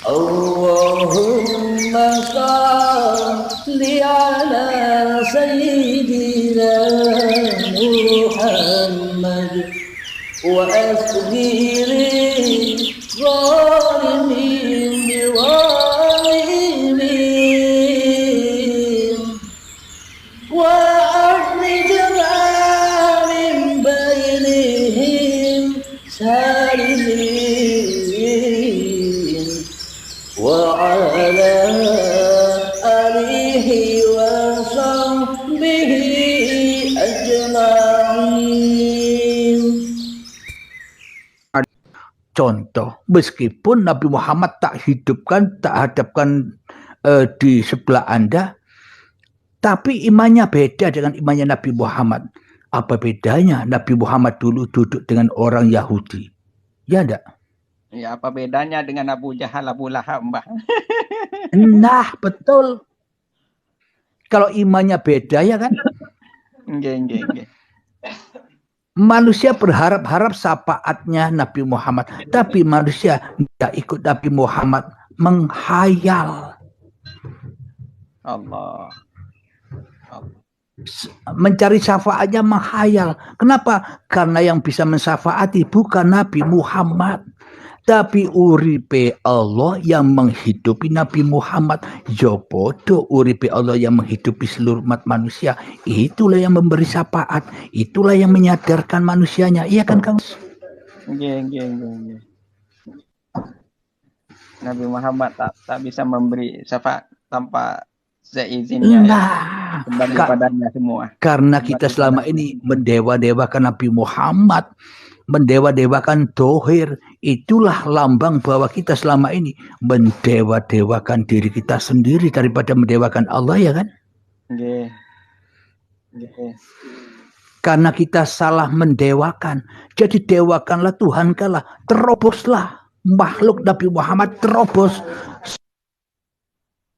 Allahumma salli ala sayyidina Muhammad wa asghiri zalimin biwalimin wa akhrijna min bainihim salimin wa ala alihi wa sahbihi ajma'in. Contoh, meskipun Nabi Muhammad tak hidupkan, tak hadapkan di sebelah Anda, tapi imannya beda dengan imannya Nabi Muhammad. Apa bedanya Nabi Muhammad dulu duduk dengan orang Yahudi? Ya enggak? Ya, apa bedanya dengan Abu Jahal, Abu Lahab, Mbah? Nah, betul. Kalau imannya beda ya kan? Nggih. Manusia berharap-harap syafaatnya Nabi Muhammad, tapi manusia tidak ikut Nabi Muhammad, menghayal. Allah. Mencari syafaatnya menghayal. Kenapa? Karena yang bisa mensyafaati bukan Nabi Muhammad, tapi uripe Allah yang menghidupi Nabi Muhammad. Ya podo uripe Allah yang menghidupi seluruh umat manusia. Itulah yang memberi syafaat. Itulah yang menyadarkan manusianya. Iya kan, Kang? Nggih. Nabi Muhammad tak bisa memberi syafaat tanpa seizinnya. Nah, kembali padanya semua. Karena kita selama ini mendewa-dewakan Nabi Muhammad, mendewa-dewakan dohir, itulah lambang bahwa kita selama ini mendewa-dewakan diri kita sendiri daripada mendewakan Allah, ya kan? Nggih. Karena kita salah mendewakan, jadi dewakanlah Tuhan kalah, teroboslah makhluk Nabi Muhammad, terobos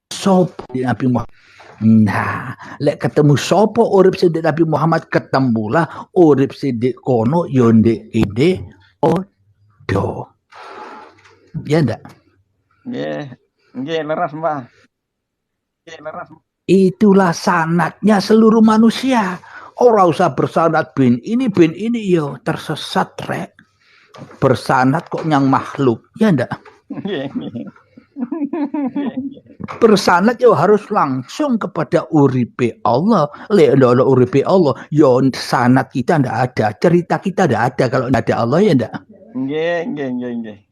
sopo Nabi Muhammad. Nah, lek ketemu sopo urip sidik Nabi Muhammad, ketemulah urip sidik kono yonde ide odo. Ya ndak? Nggih, leras, Mbah. Itulah sanatnya seluruh manusia. Ora usah bersanat bin ini yo tersesat rek. Bersanat kok nyang makhluk. Ya ndak? Bersanat yo harus langsung kepada uripe Allah. Lek ada uripe Allah, yo sanat kita ndak ada, cerita kita ndak ada kalau ndak ada Allah, ya ndak? Nggih.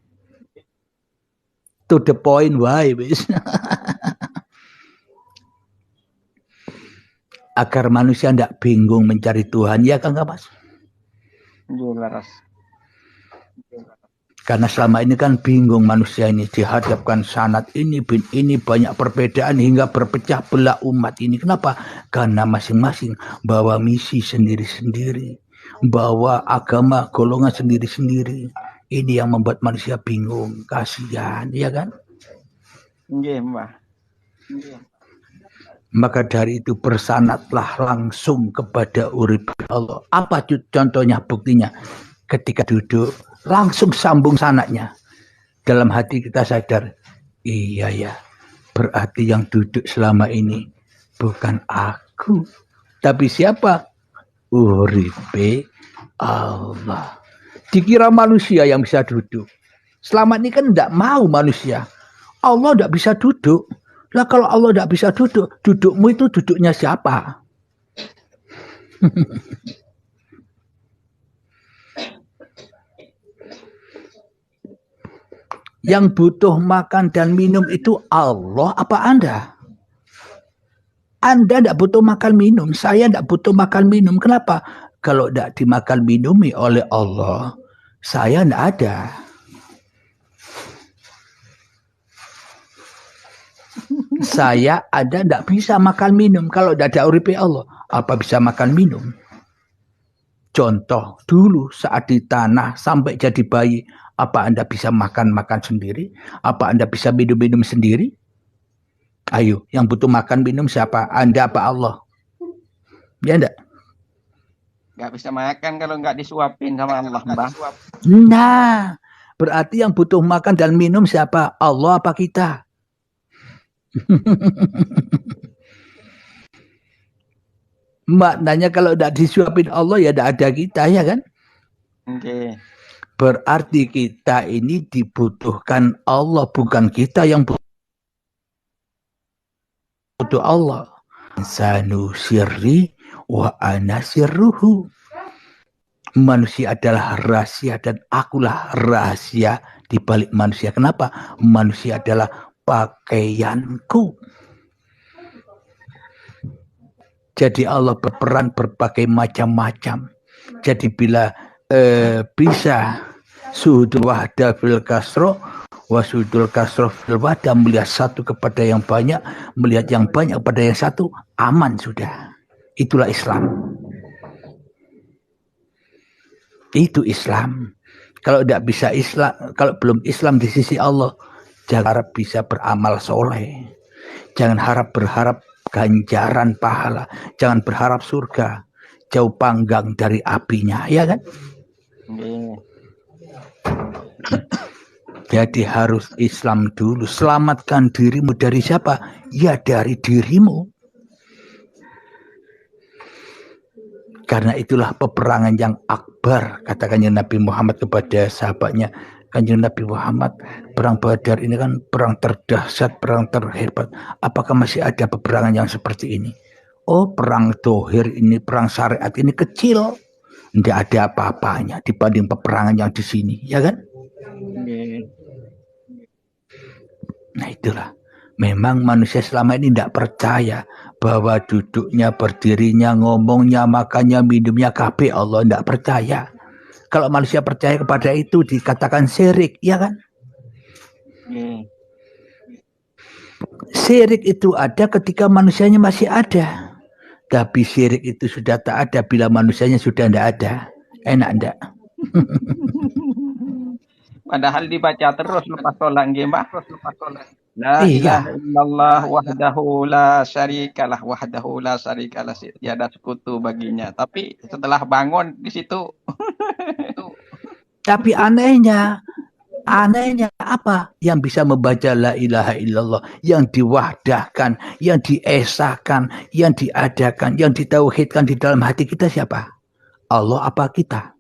To the point wae wis. Agar manusia ndak bingung mencari Tuhan, ya kan, Mas? Nggih, leras. Karena selama ini kan bingung manusia ini, dihadapkan sanat ini, bin ini, banyak perbedaan hingga berpecah belah umat ini. Kenapa? Karena masing-masing bawa misi sendiri-sendiri, bawa agama golongan sendiri-sendiri. Ini yang membuat manusia bingung, kasihan, ya kan? Nggih, Mbah. Maka dari itu bersanatlah langsung kepada urip Allah. Apa contohnya, buktinya? Ketika duduk, langsung sambung sanatnya. Dalam hati kita sadar, iya ya, berarti yang duduk selama ini bukan aku, tapi siapa? Uripe Allah. Dikira manusia yang bisa duduk. Selama ini kan tidak mau manusia. Allah tidak bisa duduk. Lah kalau Allah tidak bisa duduk, dudukmu itu duduknya siapa? Yang butuh makan dan minum itu Allah apa Anda? Anda tidak butuh makan minum, saya tidak butuh makan minum. Kenapa? Kalau tidak dimakan minumi oleh Allah, saya tidak ada. Saya ada tidak bisa makan minum. Kalau tidak ada uripe Allah, apa bisa makan minum? Contoh, dulu saat di tanah sampai jadi bayi, apa Anda bisa makan-makan sendiri? Apa Anda bisa minum-minum sendiri? Ayo, yang butuh makan minum siapa? Anda apa Allah? Ya enggak? Nggak bisa makan kalau nggak disuapin sama Allah, Mbah. Nah, Berarti yang butuh makan dan minum siapa? Allah apa kita? Maknanya kalau tidak disuapin Allah ya tidak ada kita, ya kan? Oke. Berarti kita ini dibutuhkan Allah, bukan kita yang butuh Allah. Insanu sirri wa ana sirruhu. Manusia adalah rahasia dan akulah rahasia di balik manusia. Kenapa? Manusia adalah pakaianku. Jadi Allah berperan berbagai macam-macam. Jadi bila bisa suhudul wahda fil kasro wasudul kasro fil wahda, melihat satu kepada yang banyak, melihat yang banyak kepada yang satu, aman sudah. Itulah Islam. Itu Islam. Kalau tidak bisa Islam, kalau belum Islam di sisi Allah, jangan harap bisa beramal soleh. Jangan berharap ganjaran pahala. Jangan berharap surga. Jauh panggang dari apinya, ya kan? Jadi harus Islam dulu. Selamatkan dirimu dari siapa? Ya dari dirimu. Karena itulah peperangan yang akbar, katakannya Nabi Muhammad kepada sahabatnya. Kanjeng Nabi Muhammad, perang Badar ini kan perang terdahsyat, perang terhebat. Apakah masih ada peperangan yang seperti ini? Oh, perang dohir ini, perang syariat ini kecil. Tidak ada apa-apanya dibanding peperangan yang di sini, ya kan? Nah itulah. Memang manusia selama ini tidak percaya bahwa duduknya, berdirinya, ngomongnya, makannya, minumnya kabeh Allah, tidak percaya. Kalau manusia percaya kepada itu dikatakan syirik, ya kan? Syirik itu ada ketika manusianya masih ada. Tapi syirik itu sudah tak ada bila manusianya sudah tidak ada. Enak enggak? Padahal dibaca terus lepas sholat, Mbah. La ilaha illallah wahdahu la syarikalah, wahdahu la syarikalah, tiada sekutu baginya. Tapi setelah bangun di situ. Tapi anehnya apa? Yang bisa membaca la ilaha illallah, yang diwahdahkan, yang diesahkan, yang diadakan, yang ditauhidkan di dalam hati kita siapa? Allah apa kita?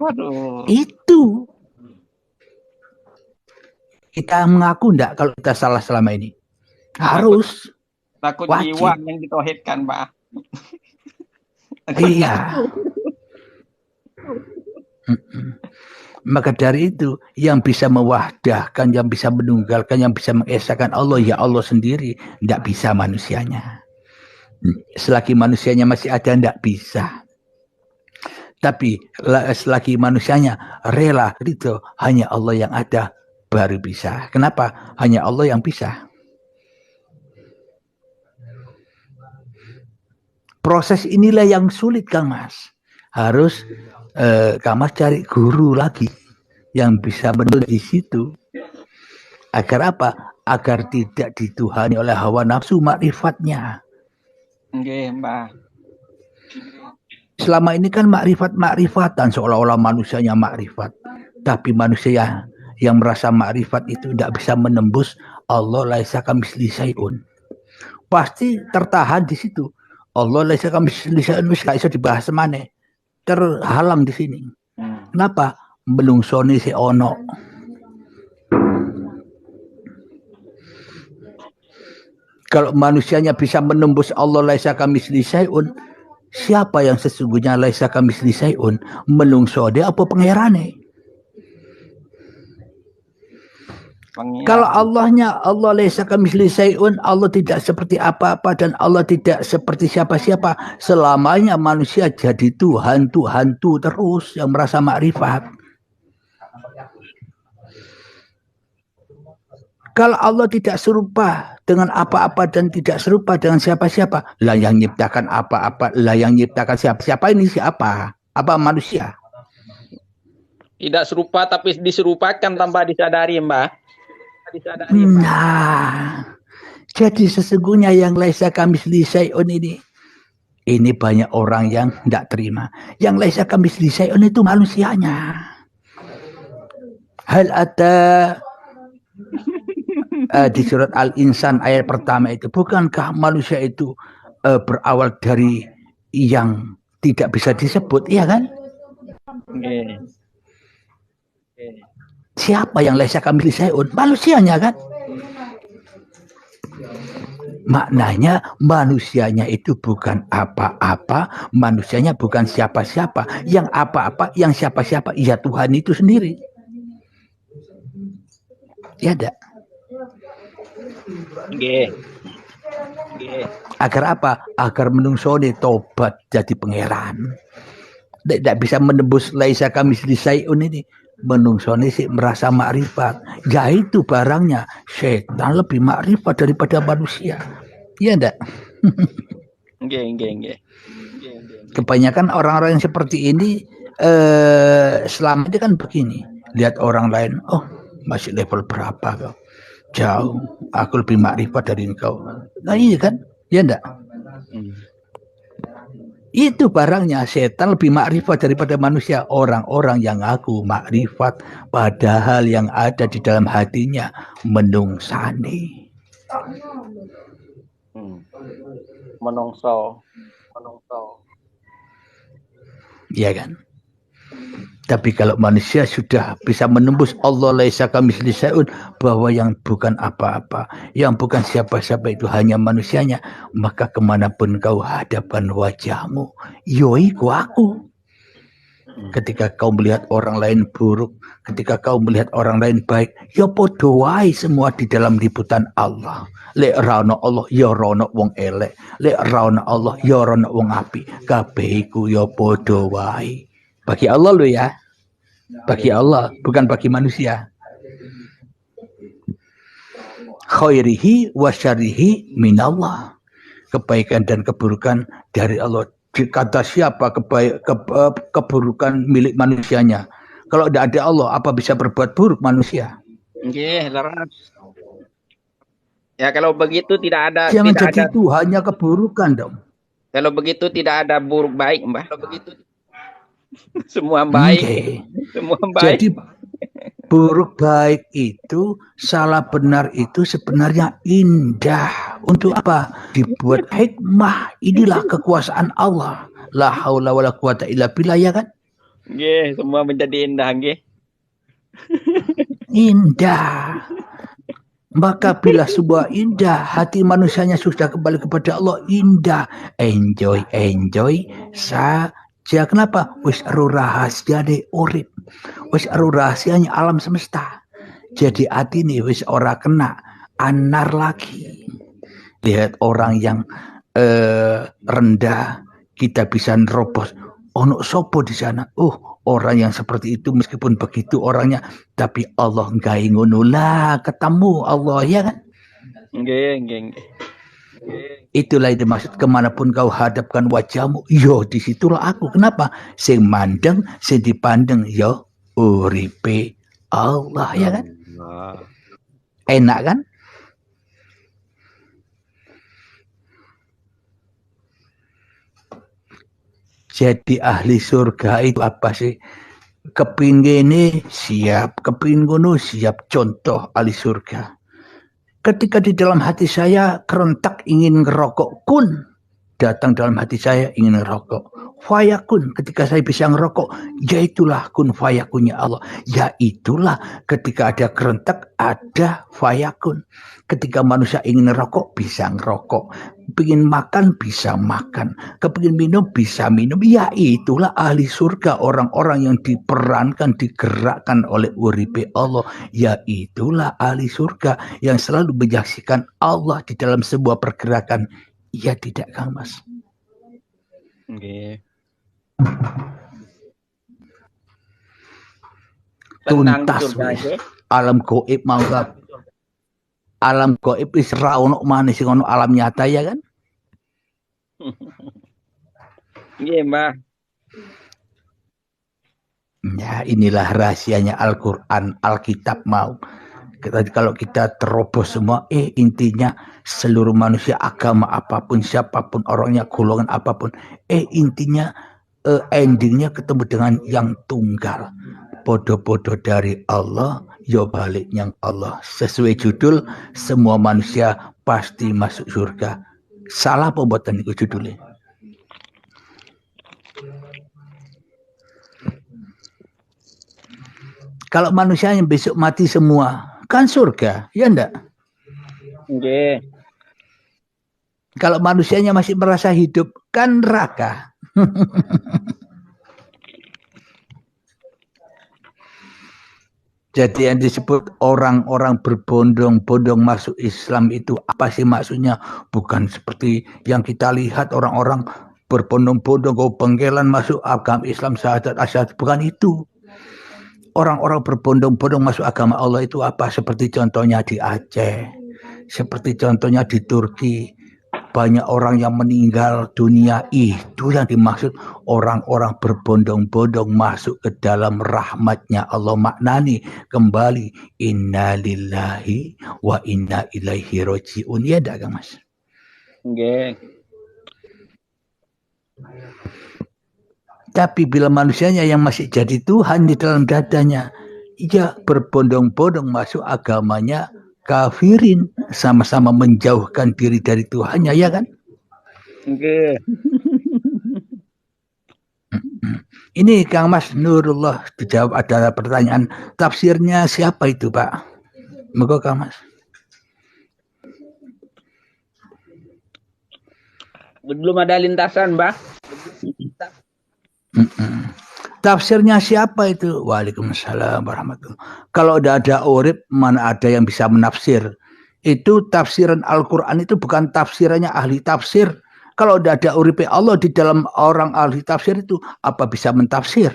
Waduh. Itu. Kita mengaku enggak kalau kita salah selama ini? Harus. Takut jiwa yang ditauhidkan, Mbak. Iya. Maka dari itu yang bisa mewahdahkan, yang bisa menunggalkan, yang bisa mengesahkan Allah, ya Allah sendiri. Tidak bisa manusianya. Selagi manusianya masih ada, tidak bisa. Tapi selagi manusianya rela, ridho, hanya Allah yang ada, baru bisa. Kenapa? Hanya Allah yang bisa. Proses inilah yang sulit, Kang Mas. Harus Kang Mas cari guru lagi yang bisa menulis di situ. Agar apa? Agar tidak dituhani oleh hawa nafsu makrifatnya. Nggih, Mbak. Selama ini kan makrifat-makrifatan, seolah-olah manusianya makrifat. Tapi manusia yang merasa makrifat itu tidak bisa menembus Allah laisa kamitslihi syai'un. Pasti tertahan di situ. Allah laisa kamitslihi syai'un wis gak iso dibahas maneh. Terhalang di sini. Kenapa? Melungsoni si ono. Kalau manusianya bisa menembus Allah laisa kamitslihi syai'un, siapa yang sesungguhnya laisa kamitslihi syai'un? Melungsode apa pangerane? Kalau Allahnya Allah laisa kamitslihi syai'un, Allah tidak seperti apa-apa dan Allah tidak seperti siapa-siapa, selamanya manusia jadi Tuhan terus yang merasa makrifat. Kalau Allah tidak serupa dengan apa-apa dan tidak serupa dengan siapa-siapa, lah yang nyiptakan apa-apa, lah yang nyiptakan siapa-siapa ini siapa? Apa manusia? Tidak serupa tapi diserupakan tanpa disadari, Mbak. Nah, jadi sesungguhnya yang laisa kamitslihi syai'un ini banyak orang yang tidak terima. Yang laisa kamitslihi syai'un itu manusianya. Hal ada di surat Al-Insan ayat pertama itu, bukankah manusia itu berawal dari yang tidak bisa disebut, iya kan? Okay. Siapa yang laisa kamitslihi syai'un? Manusianya kan? Maknanya manusianya itu bukan apa-apa, manusianya bukan siapa-siapa. Yang apa-apa, yang siapa-siapa, ya Tuhan itu sendiri. Ya ada. Agar apa? Agar menungsoni tobat jadi pangeran. Tidak bisa menembus laisa kamitslihi syai'un ini. Menungsoni sih merasa makrifat. Ya itu barangnya. Setan lebih makrifat daripada manusia. Iya enggak? Kebanyakan orang-orang yang seperti ini selama ini kan begini. Lihat orang lain, oh masih level berapa kau? Jauh, aku lebih makrifat dari engkau. Nah iya kan? Iya enggak? Itu barangnya, setan lebih makrifat daripada manusia. Orang-orang yang aku makrifat, padahal yang ada di dalam hatinya menungsani. Menungso. Iya kan? Tapi kalau manusia sudah bisa menembus Allah laisa kamitslihi syai'un, bahwa yang bukan apa-apa, yang bukan siapa-siapa itu hanya manusianya, maka kemanapun kau hadapan wajahmu, yoiku aku. Ketika kau melihat orang lain buruk, ketika kau melihat orang lain baik, ya podo wae semua di dalam liputan Allah. Lek rano Allah ya rono wong elek, lek rano Allah ya rono wong apik, kabeh iku ya podo wae. Bagi Allah lo ya, bagi Allah, bukan bagi manusia. Khairihi wa syarrihi minallah. Kebaikan dan keburukan dari Allah. Kata siapa keburukan milik manusianya? Kalau tidak ada Allah, apa bisa berbuat buruk manusia? Ya kalau begitu tidak ada. Jangan tidak jadi ada, itu hanya keburukan dong. Kalau begitu tidak ada buruk baik, Mbah. Kalau begitu semua baik. Semua baik. Jadi buruk baik itu, salah benar itu sebenarnya indah. Untuk apa? Dibuat hikmah. Inilah kekuasaan Allah. La haula wala quwata illa billah, ya kan? Nggih, semua menjadi indah, nggih. Indah. Maka bila sebuah indah, hati manusianya sudah kembali kepada Allah, indah. Enjoy saja. Kenapa? Wis ero rahasiane urip. Wis ero rahasianya alam semesta. Jadi hati ini wis ora kena anar lagi. Lihat orang yang rendah, kita bisa nerobos. Ono sopo di sana. Orang yang seperti itu meskipun begitu orangnya, tapi Allah gawe ngono lah, ketemu Allah, ya kan? Nggih. Itulah itu maksud, kemanapun kau hadapkan wajahmu, yo disitulah aku. Kenapa? Sing mandeng, sing dipandeng, yo uripe Allah, ya kan? Enak kan? Jadi ahli surga itu apa sih? Kepingin siap, kepingin ngono siap. Contoh ahli surga. Ketika di dalam hati saya kerentak ingin ngerokok, kun datang dalam hati saya ingin ngerokok. Fayakun, ketika saya bisa ngerokok, yaitulah kun fayakunnya Allah. Yaitulah ketika ada kerentak ada fayakun. Ketika manusia ingin ngerokok bisa ngerokok, pengen makan bisa makan, kepingin minum bisa minum. Ya itulah ahli surga, orang-orang yang diperankan, digerakkan oleh uripe Allah. Ya itulah ahli surga yang selalu menyaksikan Allah di dalam sebuah pergerakan. Ya tidak, Kang Mas? Okay. Tuntas alam gaib mau gak? Alam gaib wis ra ono maneh sing ono alam nyata, ya kan? Nggih, Mbah. Ya, inilah rahasianya Al-Qur'an, Alkitab mau. Kalau kita terobos semua, intinya seluruh manusia, agama apapun, siapapun orangnya, golongan apapun, intinya endingnya ketemu dengan yang tunggal. podo-podo dari Allah, yo balik yang Allah. Sesuai judul, semua manusia pasti masuk surga. Salah pembuatan itu judulnya. Kalau manusia yang besok mati semua, kan surga, ya enggak? Nggih. Kalau manusianya masih merasa hidup, kan neraka. Jadi yang disebut orang-orang berbondong-bondong masuk Islam itu apa sih maksudnya? Bukan seperti yang kita lihat orang-orang berbondong-bondong ke penggelan masuk agama Islam syahadat asyhadu, bukan itu. Orang-orang berbondong-bondong masuk agama Allah itu apa? Seperti contohnya di Aceh, seperti contohnya di Turki, banyak orang yang meninggal dunia, itu yang dimaksud orang-orang berbondong-bondong masuk ke dalam rahmatnya Allah. Maknani kembali inna lillahi wa inna ilaihi roji'un. Ya dak Kang Mas? Nggih. Tapi bila manusianya yang masih jadi Tuhan di dalam dadanya, ya berbondong-bondong masuk agamanya kafirin, sama-sama menjauhkan diri dari Tuhannya, ya kan? Nggih. Ini Kang Mas Nurullah dijawab, ada pertanyaan, tafsirnya siapa itu Pak? Moga Kang Mas. Belum ada lintasan, Mbah. Tafsirnya siapa itu? Waalaikumsalam warahmatullahi. Kalau udah ada urip, mana ada yang bisa menafsir? Itu tafsiran Al-Quran itu bukan tafsirannya ahli tafsir. Kalau udah ada urip Allah di dalam orang ahli tafsir itu, apa bisa mentafsir?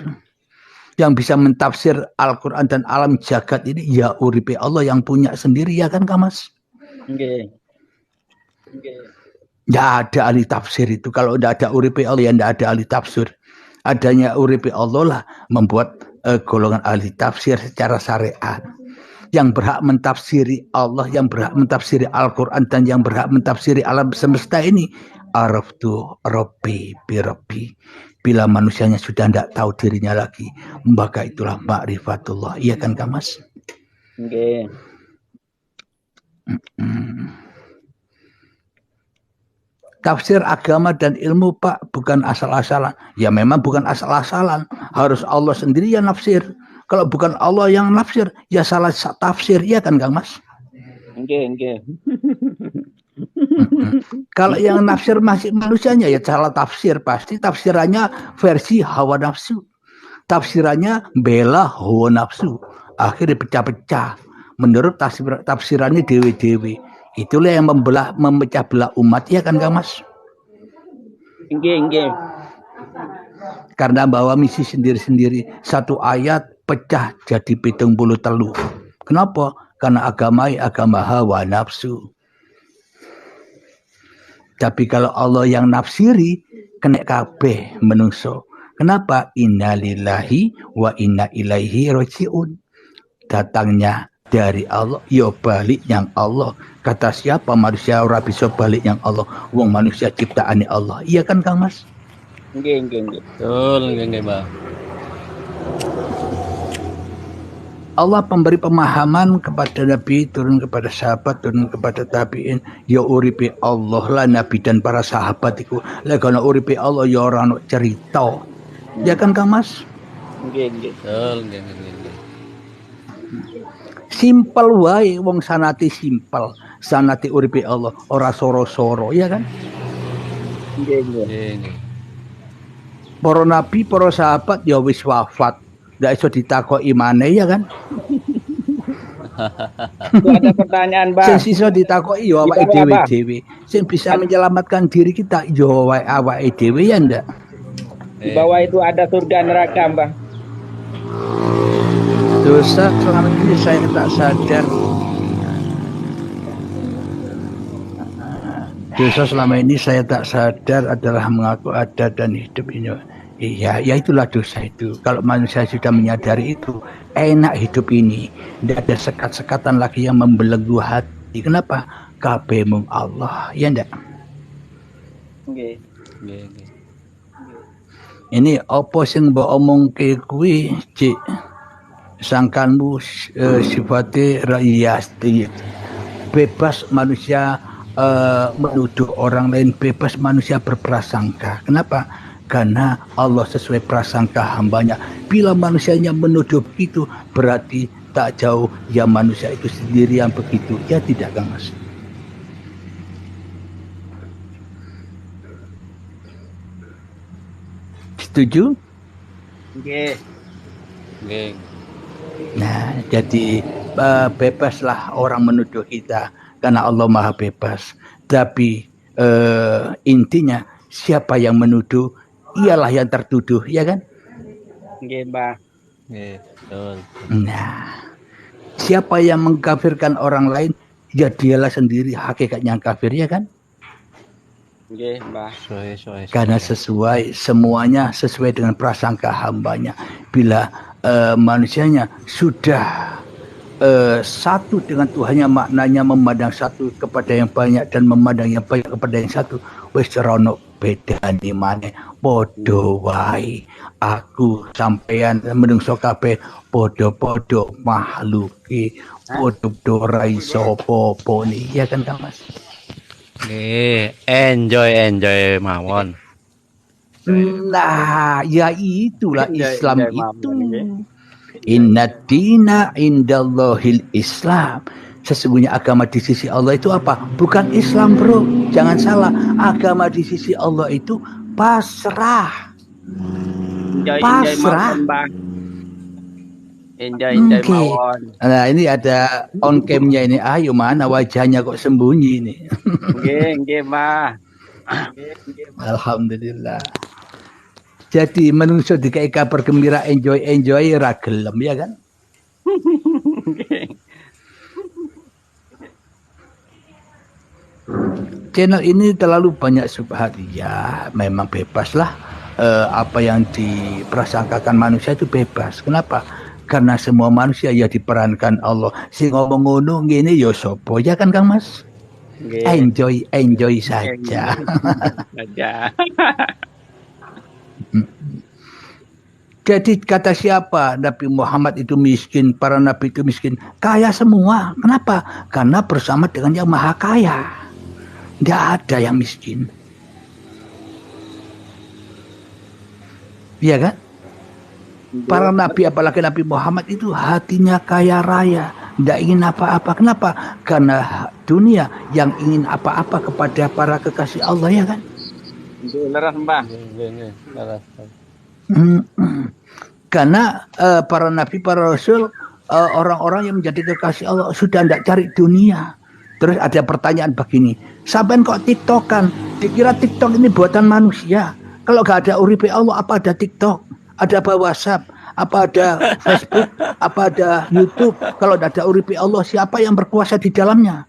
Yang bisa mentafsir Al-Quran dan alam jagat ini ya urip Allah yang punya sendiri, ya kan Kak Mas? Nggih. Nggak ada ahli tafsir itu. Kalau udah ada urip Allah, ya nggak ada ahli tafsir. Adanya uripi Allah lah membuat golongan ahli tafsir secara syariat. Yang berhak mentafsiri Allah, yang berhak mentafsiri Al-Quran, dan yang berhak mentafsiri alam semesta ini, araftu rabbi bi rabbi. Bila manusianya sudah tidak tahu dirinya lagi, maka itulah ma'rifatullah. Iya kan Kak Mas? Nggih. Tafsir agama dan ilmu Pak bukan asal-asalan. Ya memang bukan asal-asalan. Harus Allah sendiri yang nafsir. Kalau bukan Allah yang nafsir, ya salah tafsir. Ya kan Kang Mas? Nggih. Kalau yang nafsir masih manusianya, ya salah tafsir. Pasti tafsirannya versi hawa nafsu. Tafsirannya bela hawa nafsu. Akhirnya pecah-pecah. Menurut tafsirannya dewi-dewi. Itulah yang memecah belah umat, ya kan Kang Mas? Nggih. Karena bawa misi sendiri-sendiri. Satu ayat pecah jadi 70 telu. Kenapa? Karena agama hawa nafsu. Tapi kalau Allah yang nafsiri, kena kabeh menungso. Kenapa? Inna lillahi wa inna ilaihi roji'un. Datangnya dari Allah, ya balik yang Allah. Kata siapa manusia ora bisa balik yang Allah? Wong manusia ciptaane Allah. Iya kan Kang Mas? Nggih. Betul, nggih, Mbak. Allah memberi pemahaman kepada Nabi, turun kepada sahabat, turun kepada tabi'in. Ya uripi Allah lah Nabi dan para sahabat itu. Lah kana uripi Allah ya ora ono cerita. Ya kan Kang Mas? Nggih. Betul, nggih. Simpel wae wong sanati simpel. Sanati uripi Allah ora soro-soro, ya kan? Nggih. Para nabi, para sahabat ya wis wafat. Ndak iso ditakoki maneh, ya kan? Itu ada pertanyaan, Bang. Sing sisa ditakoki ya awake dhewe-dhewe. Sing bisa menyelamatkan diri kita ya awake dhewe, ya ndak? Di bawah itu ada surga neraka, Bang. Dosa selama ini saya tak sadar. Dosa selama ini saya tak sadar adalah mengaku ada dan hidup ini. Iya, ya itulah dosa itu. Kalau manusia sudah menyadari itu, enak hidup ini. Tidak ada sekat-sekatan lagi yang membelenggu hati. Kenapa? Kabehmu Allah, ya ndak? Nggih. Ini apa sing mbok omongke kuwi, Cik? sangkanmu sifatnya ra'iyasti, bebas manusia menuduh orang lain, bebas manusia berprasangka. Kenapa? Karena Allah sesuai prasangka hambanya. Bila manusianya menuduh begitu, berarti tak jauh ya manusia itu sendiri yang begitu. Ya tidak, Kang Mas? Setuju? Nggih. Nggih. Nah, jadi bebaslah orang menuduh kita karena Allah Maha bebas. Tapi intinya siapa yang menuduh ialah yang tertuduh, ya kan? Nggih, Mbah. Nggih, betul. Nah, siapa yang mengkafirkan orang lain, ya dialah sendiri hakikatnya yang kafir, ya kan? Nggih, Mbah. Karena semuanya sesuai dengan prasangka hambanya. Bila manusianya sudah satu dengan Tuhannya, maknanya memandang satu kepada yang banyak dan memandang yang banyak kepada yang satu, wis rono bedane maneh, padha wae. Aku sampeyan menungso kabeh padha-padha makhluke, padha ra iso apa-apa nih, ya kan Kang Mas? Nggih, enjoy mawon. Nah, ya itulah Islam itu. Mawon, Inna dina indallahil Islam. Sesungguhnya agama di sisi Allah itu apa? Bukan Islam, bro. Jangan salah. Agama di sisi Allah itu pasrah. Pasrah. Enjoy mawon. Nah, ini ada on cam-nya ini. Ayo, mana wajahnya kok sembunyi ini? Nggih, Mbah. Alhamdulillah. Jadi menungso dikai kabar gembira, enjoy ra gelem, ya kan? Channel ini terlalu banyak subhat. Ya, memang bebas lah. Apa yang diprasangkakan manusia itu bebas. Kenapa? Karena semua manusia ya diperankan Allah. Si ngomong ngono ngene ya sapa, ya kan Kang Mas? Enjoy saja. Jadi kata siapa Nabi Muhammad itu miskin, para nabi itu miskin? Kaya semua. Kenapa? Karena bersama dengan yang maha kaya. Tidak ada yang miskin. Iya kan? Para nabi, apalagi Nabi Muhammad itu hatinya kaya raya. Tidak ingin apa-apa. Kenapa? Karena dunia yang ingin apa-apa kepada para kekasih Allah, ya kan? Leras, Mbah. Karena para nabi, para rasul, orang-orang yang menjadi kekasih Allah sudah tidak cari dunia. Terus ada pertanyaan begini, sampean kok tiktokan? Dikira tiktok ini buatan manusia. Kalau gak ada uripe Allah, apa ada tiktok? Ada apa WhatsApp? Apa ada Facebook? Apa ada YouTube? Kalau tidak ada uripe Allah, siapa yang berkuasa di dalamnya?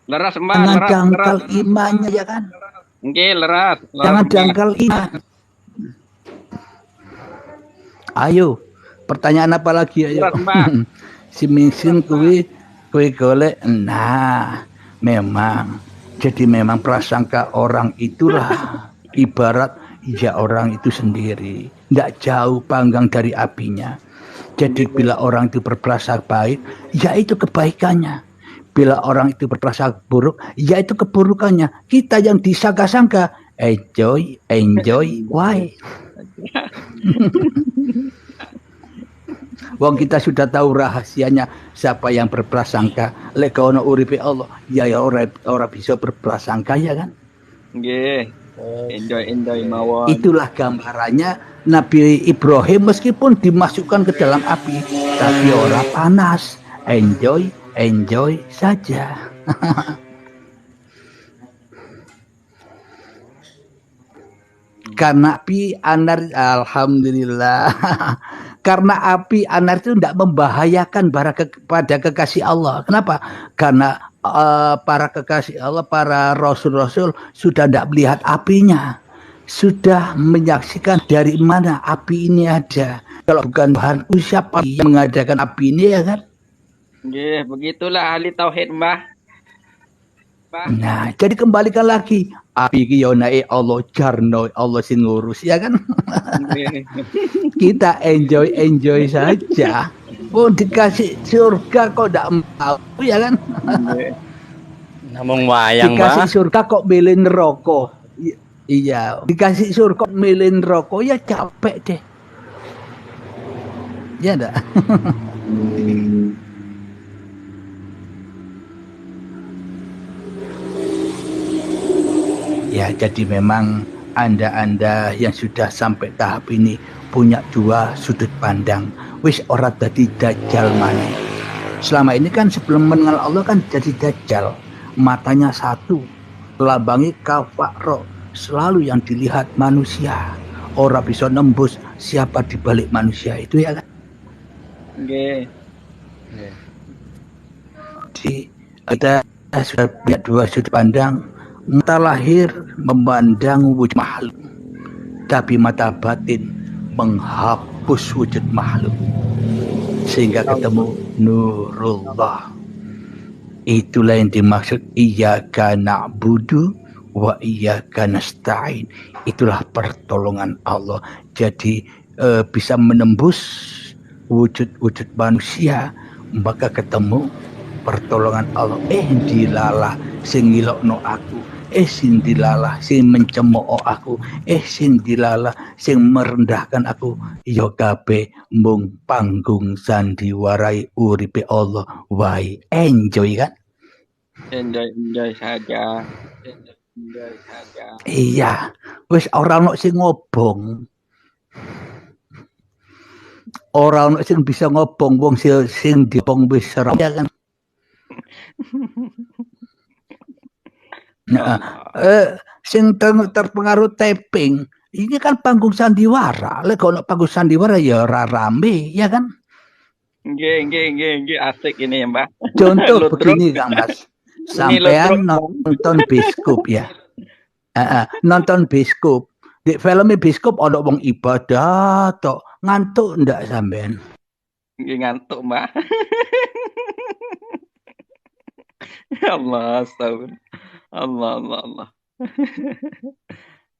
Leras, Mbah. Jangan dangkal imannya, ya kan? Nggih, leras. Jangan dangkal iman. Ayo, pertanyaan apa lagi? Ayo. Si miskin kue golek. Nah, memang. Jadi memang prasangka orang itulah ibarat ya orang itu sendiri. Tidak jauh panggang dari apinya. Jadi bila orang itu berprasangka baik, ya itu kebaikannya. Bila orang itu berprasangka buruk, ya itu keburukannya. Kita yang disangka-sangka, enjoy, why? Wong kita sudah tahu rahasianya siapa yang berprasangka. Lek ono uripe Allah, ya ora bisa berprasangka, ya kan? Nggih. Enjoy mawon. Itulah gambarannya Nabi Ibrahim meskipun dimasukkan ke dalam api, tapi ora panas. Enjoy saja. Karena api anar, alhamdulillah. Karena api anar itu tidak membahayakan pada kekasih Allah. Kenapa? Karena para kekasih Allah, para rasul-rasul sudah tidak melihat apinya, sudah menyaksikan dari mana api ini ada. Kalau bukan Tuhan, siapa yang mengadakan api ini, ya kan? Nggih, begitulah ahli tauhid, Mbah. Nah, jadi kembalikan lagi. Api ki yo naik Allah jarno, Allah sing ngurus, ya kan? Kita enjoy saja. Oh dikasih surga kok tidak mau ya kan? Namung wayang, Dikasih Mbah. surga kok milih neraka. Iya, dikasih surga milih neraka ya capek deh. Ya enggak? Ya, jadi memang Anda-anda yang sudah sampai tahap ini punya dua sudut pandang. Wis ora dadi dajjal maneh. Selama ini kan sebelum mengenal Allah kan jadi dajjal. Matanya satu, lambangi kafaro, selalu yang dilihat manusia. Ora bisa nembus siapa di balik manusia itu ya kan. Nggih. Jadi kita sudah punya dua sudut pandang. Mata lahir memandang wujud makhluk, tapi mata batin menghapus wujud makhluk sehingga ketemu nurullah. Itulah yang dimaksud iyyaka na'budu wa iyyaka nasta'in. Itulah pertolongan Allah. Jadi bisa menembus wujud-wujud manusia, maka ketemu pertolongan Allah. Dilalah sing ngilokno aku, sing dilalah sing mencemooh aku, sing dilalah sing merendahkan aku, ya kabeh mung panggung sandiwarai uripe Allah wae. Enjoy kan? Enjoy saja. Enjoy saja. Iya, wis ora ono sing ngobong. Ora ono sing bisa ngobong wong sing diobong wis ora ya kan. Nah, sing terpengaruh tapping ini kan panggung sandiwara. Lek ono panggung sandiwara ya ora rame, ya kan? Nggih, asik ini ya, Mbah. Contoh begini Kang Mas. Sampean nonton bioskop ya. Nonton bioskop. Di filmnya bioskop ono wong ibadah tok. Ngantuk ndak sampean? Nggih ngantuk, Mbah. Allah, astagfirullah. Allah.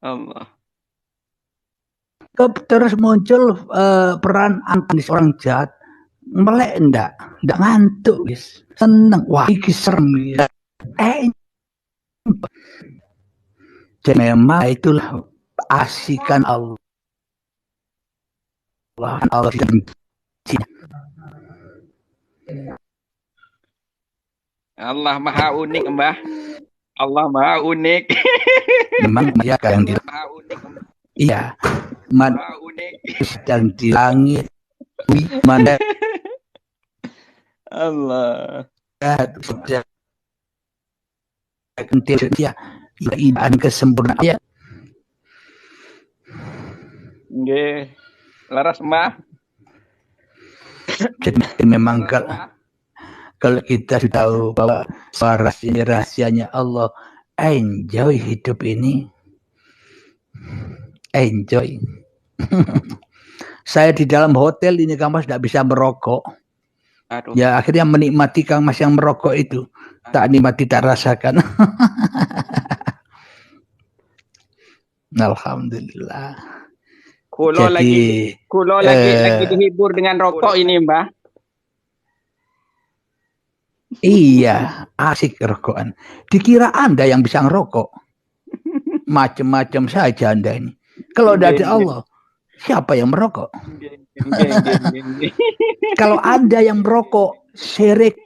Allah. Terus muncul peran antagonis orang jahat, melek ndak ngantuk guys, seneng, wah iki serem ya. Jadi memang itulah asikan Allah dan Allah maha unik, Mbah. Allah maha unik. memang ya yang di iya Maha unik. sedang di langit mana Allah. sudah dia keindahan kesempurnaan ya. Nggih. Laras, Mbah. Jadi memang kalau kita sudah tahu bahwa rahasianya Allah, enjoy hidup ini, enjoy. Saya di dalam hotel ini Kang Mas tidak bisa merokok. Aduh. Ya akhirnya menikmati Kang Mas yang merokok itu. Tak nikmati, tak rasakan. Alhamdulillah. Kulo lagi dihibur dengan rokok ini, Mbah. Iya, asik rokokan. Dikira Anda yang bisa ngerokok. Macam-macam saja Anda ini. Kalau tidak ada Allah, siapa yang merokok? Kalau Anda yang merokok, syirik.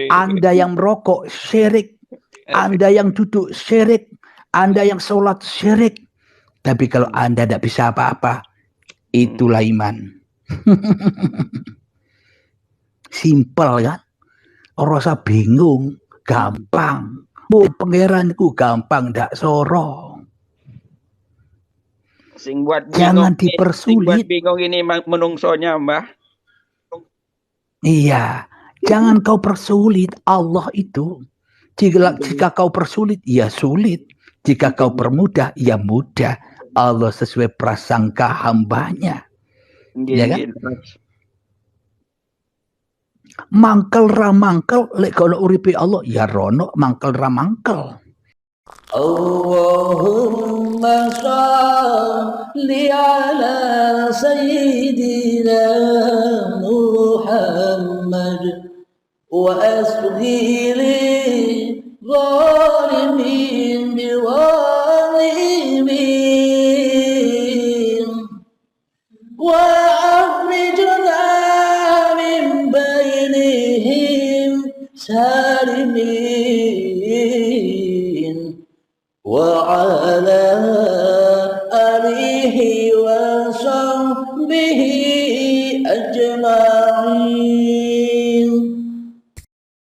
Anda yang merokok, syirik. Anda yang duduk, syirik. Anda yang sholat, syirik. Tapi kalau Anda tidak bisa apa-apa, itulah iman. Simpel kan? Orang rasa bingung, gampang. Pangeranku gampang, ndak sorong. Sing buat bingung, jangan dipersulit. Sing buat bingung ini menungsonya, Mbah. Iya, jangan kau persulit Allah itu. Jika kau persulit, ya sulit. Jika kau permudah, ya mudah. Allah sesuai prasangka hambanya. Ya kan? Mangkel ramangkel, lek kalau uripi Allah, ya rono mangkel ramangkel. Allahumma shalli ala sayyidina Muhammad وأسقي للظالمين بظالمين وأخرجنا من بينهم سالمين